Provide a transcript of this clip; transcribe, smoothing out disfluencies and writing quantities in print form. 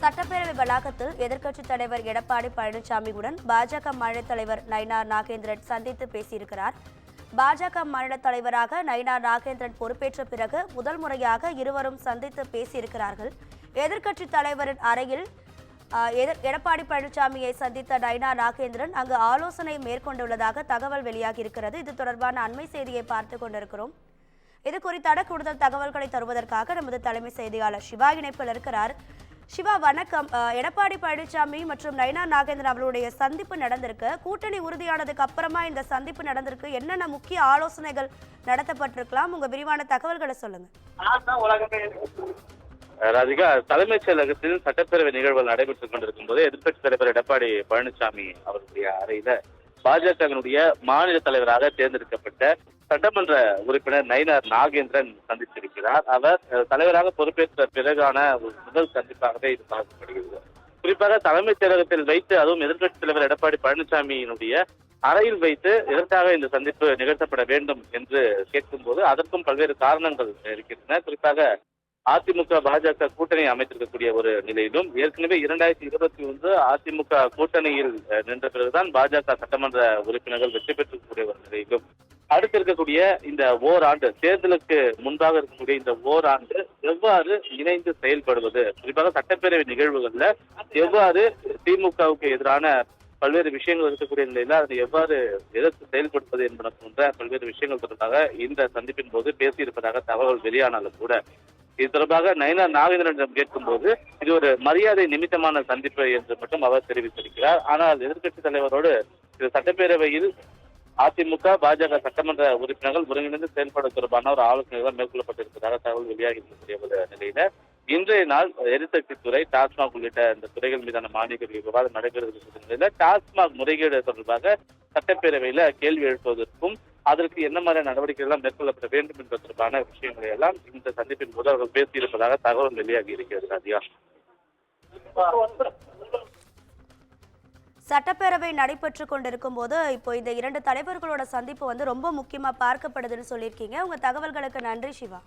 சட்டப்பேரவை வளாகத்தில் எதிர்க்கட்சித் தலைவர் எடப்பாடி பழனிசாமியுடன் பாஜக மாநில தலைவர் நயினார் நாகேந்திரன் சந்தித்து பேசியிருக்கிறார். பாஜக மாநில தலைவராக நயினார் நாகேந்திரன் பொறுப்பேற்ற பிறகு முதல் முறையாக இருவரும் சந்தித்து பேசியிருக்கிறார்கள். எதிர்க்கட்சித் தலைவரின் அறையில் எடப்பாடி பழனிசாமியை சந்தித்த நயினார் நாகேந்திரன் அங்கு ஆலோசனை மேற்கொண்டுள்ளதாக தகவல் வெளியாகியிருக்கிறது. இது தொடர்பான அண்மை செய்தியை பார்த்துக் கொண்டிருக்கிறோம். இது குறித்தான கூடுதல் தகவல்களை தருவதற்காக நமது தலைமை செய்தியாளர் சிவா இணைப்பில் இருக்கிறார். சிவா, வணக்கம். எடப்பாடி பழனிசாமி மற்றும் நயினார் நாகேந்திரன் அவர்களுடைய சந்திப்பு நடந்திருக்கு. கூட்டணி உறுதியானதுக்கு அப்புறமா இந்த சந்திப்பு நடந்திருக்கு. என்னென்ன முக்கிய ஆலோசனைகள் நடத்தப்பட்டிருக்கலாம்? உங்க விரிவான தகவல்களை சொல்லுங்க. ராதிகா, தலைமைச் செயலகத்தில் சட்டப்பேரவை நிகழ்வுகள் நடைபெற்றுக் கொண்டிருக்கும் போது எதிர்க்கட்சித் தலைவர் எடப்பாடி பழனிசாமி அவர்களுடைய அறையில பாஜகவினுடைய மாநில தலைவராக தேர்ந்தெடுக்கப்பட்ட சட்டமன்ற உறுப்பினர் நயினார் நாகேந்திரன் சந்தித்திருக்கிறார். அவர் தலைவராக பொறுப்பேற்ற பிறகான முதல் சந்திப்பாகவே இது பார்க்கப்படுகிறது. குறிப்பாக தலைமைச் செயலகத்தில் வைத்து, அதுவும் எதிர்க்கட்சித் தலைவர் எடப்பாடி பழனிசாமியினுடைய அறையில் வைத்து எதற்காக இந்த சந்திப்பு நிகழ்த்தப்பட வேண்டும் என்று கேட்கும் போது அதற்கும் பல்வேறு காரணங்கள் இருக்கின்றன. குறிப்பாக அதிமுக பாஜக கூட்டணி அமைத்திருக்கக்கூடிய ஒரு நிலையிலும், ஏற்கனவே 2021 அதிமுக கூட்டணியில் நின்ற பிறகுதான் பாஜக சட்டமன்ற உறுப்பினர்கள் வெற்றி பெற்றிருக்கக்கூடிய ஒரு நிலையிலும், அடுத்து இருக்கக்கூடிய இந்த ஓராண்டு தேர்தலுக்கு முன்பாக இருக்கக்கூடிய இந்த ஓராண்டு எவ்வாறு இணைந்து செயல்படுவது, குறிப்பாக சட்டப்பேரவை நிகழ்வுகள்ல எவ்வாறு திமுகவுக்கு எதிரான பல்வேறு விஷயங்கள் இருக்கக்கூடிய நிலையில அதை எவ்வாறு எதிர்த்து செயல்படுத்துவது என்பன போன்ற பல்வேறு விஷயங்கள் தொடர்பாக இந்த சந்திப்பின் போது பேசியிருப்பதாக தகவல் வெளியானாலும் கூட, இது தொடர்பாக நயினார் நாகேந்திரனிடம் கேட்கும் போது இது ஒரு மரியாதை நிமித்தமான சந்திப்பு என்று மட்டும் அவர் தெரிவித்திருக்கிறார். ஆனால் எதிர்க்கட்சித் தலைவரோடு இது சட்டப்பேரவையில் அதிமுக பாஜக சட்டமன்ற உறுப்பினர்கள் ஒருங்கிணைந்து செயல்பட தொடர்பான ஒரு ஆலோசனைகள் மேற்கொள்ளப்பட்டிருப்பதாக தகவல் வெளியாகி இருக்கக்கூடிய ஒரு நிலையில, இன்றைய நாள் எரிசக்தித்துறை, டாஸ்மாக் உள்ளிட்ட இந்த துறைகள் மீதான மானிய விவாதம் நடைபெறுகிற நிலையில டாஸ்மாக் முறைகேடு தொடர்பாக சட்டப்பேரவையில கேள்வி எழுப்புவதற்கும் அதற்கு என்ன மாதிரியான நடவடிக்கைகள் மேற்கொள்ளப்பட வேண்டும் என்பது தொடர்பான விஷயங்களை எல்லாம் இந்த சந்திப்பின் போது அவர்கள் பேசியிருப்பதாக தகவல் வெளியாகி இருக்கிறது. ராதிகா, சட்டப்பேரவை நடைபெற்றுக் கொண்டிருக்கும் போது இப்போ இந்த இரண்டு தலைவர்களோட சந்திப்பு ரொம்ப முக்கியமா பார்க்கப்படுதுன்னு சொல்லியிருக்கீங்க. உங்க தகவல்களுக்கு நன்றி சிவா.